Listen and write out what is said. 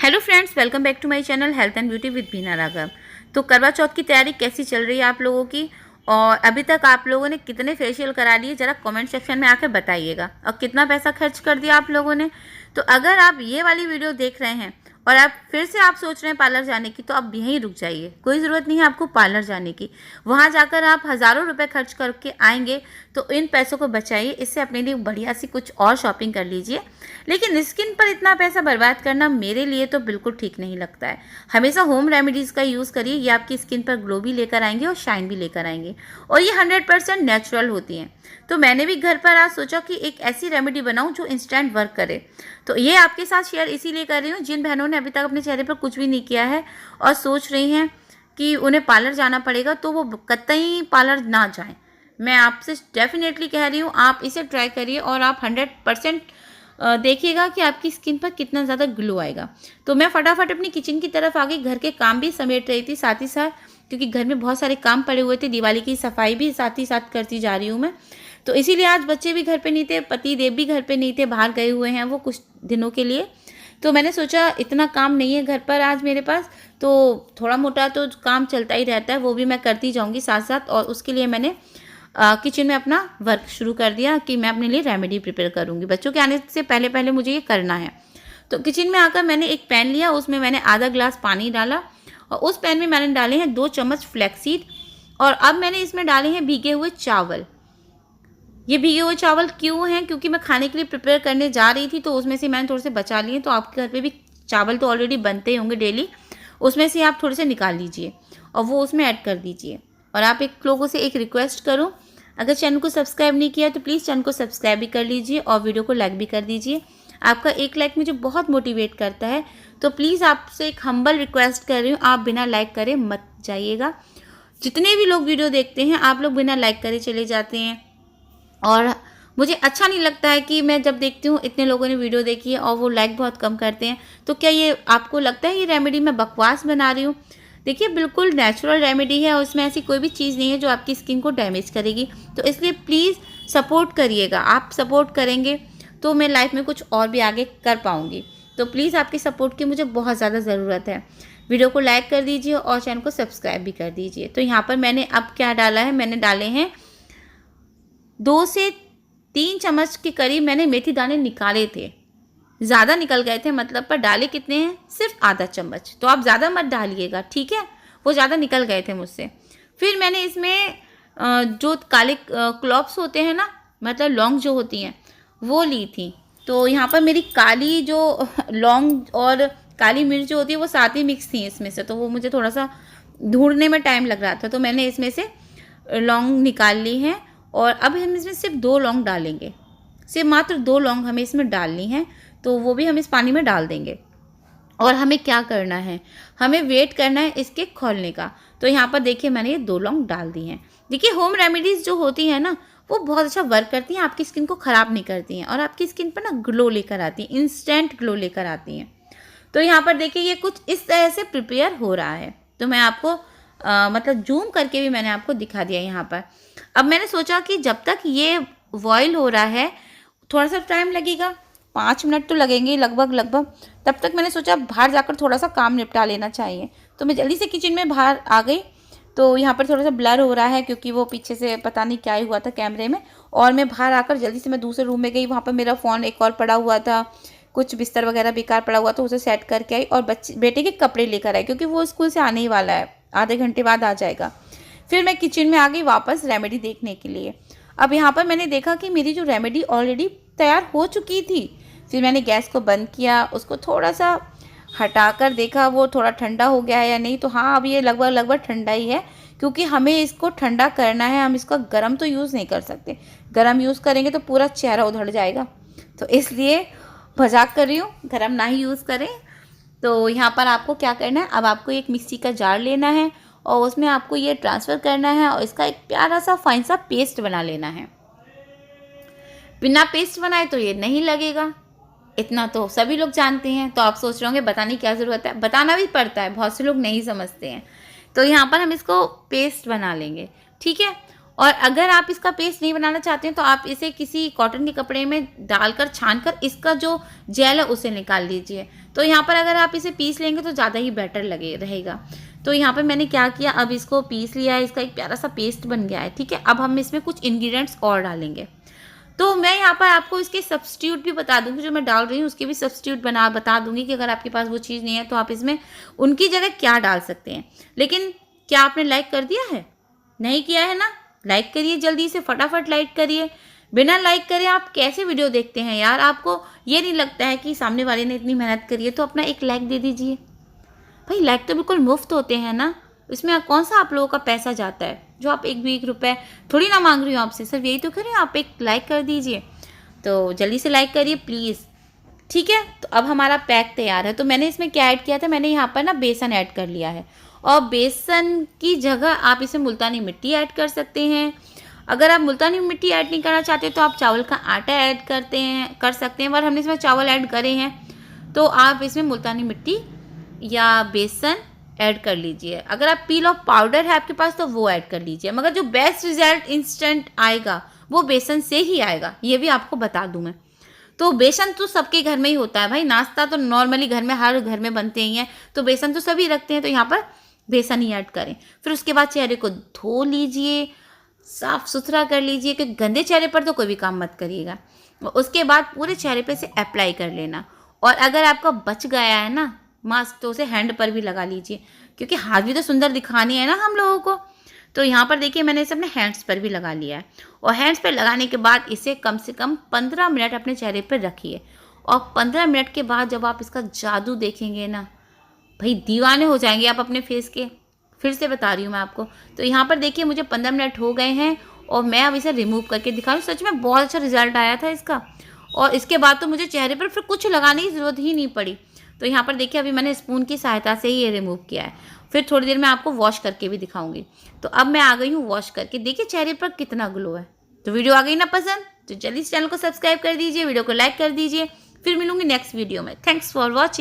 Hello friends, welcome back to my channel health and beauty with Beena Raghav. तो करवा चौथ की तैयारी कैसी चल रही है आप लोगों की, और अभी तक आप लोगों ने कितने फेशियल करा लिए ज़रा कमेंट सेक्शन में आकर बताइएगा, और कितना पैसा खर्च कर दिया आप लोगों ने। तो अगर आप ये वाली वीडियो देख रहे हैं और आप फिर से आप सोच रहे हैं पार्लर जाने की, तो आप यहीं रुक जाइए। कोई ज़रूरत नहीं है आपको पार्लर जाने की। वहाँ जाकर आप हज़ारों रुपए खर्च करके आएंगे, तो इन पैसों को बचाइए। इससे अपने लिए बढ़िया सी कुछ और शॉपिंग कर लीजिए। लेकिन स्किन पर इतना पैसा बर्बाद करना मेरे लिए तो बिल्कुल ठीक नहीं लगता है। हमेशा होम रेमेडीज़ का यूज़ करिए। ये आपकी स्किन पर ग्लो भी लेकर आएंगे और शाइन भी लेकर आएंगे, और ये 100% नेचुरल होती हैं। तो मैंने भी घर पर आज सोचा कि एक ऐसी रेमेडी बनाऊं जो इंस्टेंट वर्क करे। तो ये आपके साथ शेयर इसीलिए कर रही हूँ, जिन बहनों ने अभी तक अपने चेहरे पर कुछ भी नहीं किया है और सोच रही हैं कि उन्हें पार्लर जाना पड़ेगा, तो वो कतई पार्लर ना जाएं। मैं आपसे डेफिनेटली कह रही हूँ, आप इसे ट्राई करिए और आप 100% देखिएगा कि आपकी स्किन पर कितना ज़्यादा ग्लो आएगा। तो मैं फटाफट अपनी किचन की तरफ आ गई। घर के काम भी समेट रही थी साथ ही साथ, क्योंकि घर में बहुत सारे काम पड़े हुए थे। दिवाली की सफाई भी साथ ही साथ करती जा रही हूँ मैं। तो इसीलिए आज बच्चे भी घर पे नहीं थे, पति देव भी घर पे नहीं थे, बाहर गए हुए हैं वो कुछ दिनों के लिए। तो मैंने सोचा इतना काम नहीं है घर पर आज मेरे पास, तो थोड़ा मोटा तो काम चलता ही रहता है, वो भी मैं करती जाऊँगी साथ साथ। और उसके लिए मैंने किचन में अपना वर्क शुरू कर दिया कि मैं अपने लिए रेमेडी प्रिपेयर करूँगी। बच्चों के आने से पहले पहले मुझे ये करना है। तो किचन में आकर मैंने एक पैन लिया, उसमें मैंने आधा ग्लास पानी डाला, और उस पैन में मैंने डाले हैं 2 चम्मच फ्लैक्सीड। और अब मैंने इसमें डाले हैं भीगे हुए चावल। ये भीगे हुए चावल क्यों हैं? क्योंकि मैं खाने के लिए प्रिपेयर करने जा रही थी, तो उसमें से मैंने थोड़े से बचा लिए। तो आपके घर पे भी चावल तो ऑलरेडी बनते ही होंगे डेली, उसमें से आप थोड़े से निकाल लीजिए और वो उसमें ऐड कर दीजिए। और आप एक लोगों से एक रिक्वेस्ट करूं, अगर चैनल को सब्सक्राइब नहीं किया तो प्लीज़ चैनल को सब्सक्राइब भी कर लीजिए और वीडियो को लाइक भी कर दीजिए। आपका एक लाइक मुझे बहुत मोटिवेट करता है। तो प्लीज़ आपसे एक हम्बल रिक्वेस्ट कर रही हूँ, आप बिना लाइक करे मत जाइएगा। जितने भी लोग वीडियो देखते हैं, आप लोग बिना लाइक करे चले जाते हैं, और मुझे अच्छा नहीं लगता है कि मैं जब देखती हूँ इतने लोगों ने वीडियो देखी है और वो लाइक बहुत कम करते हैं। तो क्या ये आपको लगता है ये रेमेडी मैं बकवास बना रही हूँ? देखिए, बिल्कुल नेचुरल रेमेडी है और उसमें ऐसी कोई भी चीज़ नहीं है जो आपकी स्किन को डैमेज करेगी। तो इसलिए प्लीज़ सपोर्ट करिएगा। आप सपोर्ट करेंगे तो मैं लाइफ में कुछ और भी आगे कर पाऊँगी। तो प्लीज़ आपकी सपोर्ट की मुझे बहुत ज़्यादा ज़रूरत है। वीडियो को लाइक कर दीजिए और चैनल को सब्सक्राइब भी कर दीजिए। तो यहाँ पर मैंने अब क्या डाला है, मैंने डाले हैं 2 से 3 चम्मच के करीब मैंने मेथी दाने निकाले थे। ज़्यादा निकल गए थे मतलब, पर डाले कितने हैं? सिर्फ आधा चम्मच। तो आप ज़्यादा मत डालिएगा, ठीक है? वो ज़्यादा निकल गए थे मुझसे। फिर मैंने इसमें जो काले क्लॉव्स होते हैं ना, मतलब लौंग जो होती हैं, वो ली थी। तो यहाँ पर मेरी काली जो लौंग और काली मिर्च जो होती है वो साथ ही मिक्स थी इसमें से, तो वो मुझे थोड़ा सा ढूंढने में टाइम लग रहा था। तो मैंने इसमें से लौंग निकाल ली हैं, और अब हम इसमें सिर्फ 2 लौंग डालेंगे। सिर्फ मात्र 2 लौंग हमें इसमें डालनी है, तो वो भी हम इस पानी में डाल देंगे। और हमें क्या करना है, हमें वेट करना है इसके खौलने का। तो यहाँ पर देखिए मैंने ये 2 लौंग डाल दी हैं। देखिए, होम रेमेडीज़ जो होती हैं ना, वो बहुत अच्छा वर्क करती हैं, आपकी स्किन को ख़राब नहीं करती हैं, और आपकी स्किन पर ना ग्लो लेकर आती हैं, इंस्टेंट ग्लो लेकर आती हैं। तो यहाँ पर देखिए ये कुछ इस तरह से प्रिपेयर हो रहा है। तो मैं आपको मतलब जूम करके भी मैंने आपको दिखा दिया यहाँ पर। अब मैंने सोचा कि जब तक ये बॉयल हो रहा है, थोड़ा सा टाइम लगेगा, 5 मिनट तो लगेंगे लगभग। तब तक मैंने सोचा बाहर जाकर थोड़ा सा काम निपटा लेना चाहिए। तो मैं जल्दी से किचन में बाहर आ गई। तो यहाँ पर थोड़ा सा ब्लर हो रहा है क्योंकि वो पीछे से पता नहीं क्या ही हुआ था कैमरे में। और मैं बाहर आकर जल्दी से मैं दूसरे रूम में गई। वहाँ पर मेरा फ़ोन एक और पड़ा हुआ था, कुछ बिस्तर वगैरह बेकार पड़ा हुआ, तो उसे सेट करके आई और बेटे के कपड़े लेकर आई, क्योंकि वो स्कूल से आने ही वाला है, आधे घंटे बाद आ जाएगा। फिर मैं किचन में आ गई वापस रेमेडी देखने के लिए। अब यहाँ पर मैंने देखा कि मेरी जो रेमेडी ऑलरेडी तैयार हो चुकी थी। फिर मैंने गैस को बंद किया, उसको थोड़ा सा हटाकर देखा वो थोड़ा ठंडा हो गया है या नहीं। तो हाँ, अब ये लगभग ठंडा ही है, क्योंकि हमें इसको ठंडा करना है। हम इसका गर्म तो यूज़ नहीं कर सकते, गर्म यूज़ करेंगे तो पूरा चेहरा उधड़ जाएगा। तो इसलिए मजाक कर रही हूँ, गर्म ना ही यूज़ करें। तो यहाँ पर आपको क्या करना है, अब आपको एक मिक्सी का जार लेना है और उसमें आपको ये ट्रांसफ़र करना है और इसका एक प्यारा सा फाइन सा पेस्ट बना लेना है। बिना पेस्ट बनाए तो ये नहीं लगेगा, इतना तो सभी लोग जानते हैं। तो आप सोच रहे होंगे बताने की क्या ज़रूरत है, बताना भी पड़ता है, बहुत से लोग नहीं समझते हैं। तो यहाँ पर हम इसको पेस्ट बना लेंगे, ठीक है। और अगर आप इसका पेस्ट नहीं बनाना चाहते हैं तो आप इसे किसी कॉटन के कपड़े में डालकर छानकर इसका जो जेल है उसे निकाल लीजिए। तो यहाँ पर अगर आप इसे पीस लेंगे तो ज़्यादा ही बेटर लगे रहेगा। तो यहाँ पर मैंने क्या किया, अब इसको पीस लिया है, इसका एक प्यारा सा पेस्ट बन गया है। ठीक है, अब हम इसमें कुछ इंग्रेडिएंट्स और डालेंगे। तो मैं यहाँ पर आपको इसके सब्स्टिट्यूट भी बता दूँगी, जो मैं डाल रही हूँ उसके भी सब्स्टिट्यूट बता दूँगी कि अगर आपके पास वो चीज़ नहीं है तो आप इसमें उनकी जगह क्या डाल सकते हैं। लेकिन क्या आपने लाइक कर दिया है? नहीं किया है ना? लाइक करिए, जल्दी से फटाफट लाइक करिए। बिना लाइक करे आप कैसे वीडियो देखते हैं यार? आपको ये नहीं लगता है कि सामने वाले ने इतनी मेहनत करी है तो अपना एक लाइक दे दीजिए। भाई लाइक तो बिल्कुल मुफ्त होते हैं ना, इसमें कौन सा आप लोगों का पैसा जाता है? जो आप एक भी 1 रुपये थोड़ी ना मांग रही हो आपसे, सिर्फ यही तो करें, आप एक लाइक कर दीजिए। तो जल्दी से लाइक करिए प्लीज़। ठीक है, तो अब हमारा पैक तैयार है। तो मैंने इसमें क्या ऐड किया था, मैंने यहाँ पर ना बेसन ऐड कर लिया है, और बेसन की जगह आप इसमें मुल्तानी मिट्टी ऐड कर सकते हैं। अगर आप मुल्तानी मिट्टी ऐड नहीं करना चाहते तो आप चावल का आटा ऐड कर सकते हैं, पर हमने इसमें चावल ऐड करे हैं तो आप इसमें मुल्तानी मिट्टी या बेसन ऐड कर लीजिए। अगर आप पील ऑफ पाउडर है आपके पास तो वो ऐड कर लीजिए, मगर जो बेस्ट रिजल्ट इंस्टेंट आएगा वो बेसन से ही आएगा, ये भी आपको बता दूं मैं। तो बेसन तो सबके घर में ही होता है भाई, नाश्ता तो नॉर्मली घर में हर घर में बनते ही हैं, तो बेसन तो सभी रखते हैं, तो यहाँ पर बेसन ही ऐड करें। फिर उसके बाद चेहरे को धो लीजिए, साफ सुथरा कर लीजिए, क्योंकि गंदे चेहरे पर तो कोई भी काम मत करिएगा। उसके बाद पूरे चेहरे पे से अप्लाई कर लेना, और अगर आपका बच गया है ना मास्क तो उसे हैंड पर भी लगा लीजिए, क्योंकि हाथ भी तो सुंदर दिखानी है ना हम लोगों को। तो यहाँ पर देखिए मैंने इसे अपने हैंड्स पर भी लगा लिया है, और हैंड्स पर लगाने के बाद इसे कम से कम 15 मिनट अपने चेहरे पर रखिए, और 15 मिनट के बाद जब आप इसका जादू देखेंगे ना भाई, दीवाने हो जाएंगे आप अपने फेस के। फिर से बता रही हूँ मैं आपको। तो यहाँ पर देखिए मुझे 15 मिनट हो गए हैं, और मैं अब इसे रिमूव करके दिखा रही हूँ। सच में बहुत अच्छा रिजल्ट आया था इसका, और इसके बाद तो मुझे चेहरे पर फिर कुछ लगाने की ज़रूरत ही नहीं पड़ी। तो यहाँ पर देखिए अभी मैंने स्पून की सहायता से ही ये रिमूव किया है, फिर थोड़ी देर में आपको वॉश करके भी दिखाऊंगी। तो अब मैं आ गई हूँ वॉश करके, देखिए चेहरे पर कितना ग्लो है। तो वीडियो आ गई ना पसंद, तो जल्दी से चैनल को सब्सक्राइब कर दीजिए, वीडियो को लाइक कर दीजिए। फिर मिलूंगी नेक्स्ट वीडियो में। Thanks for watching.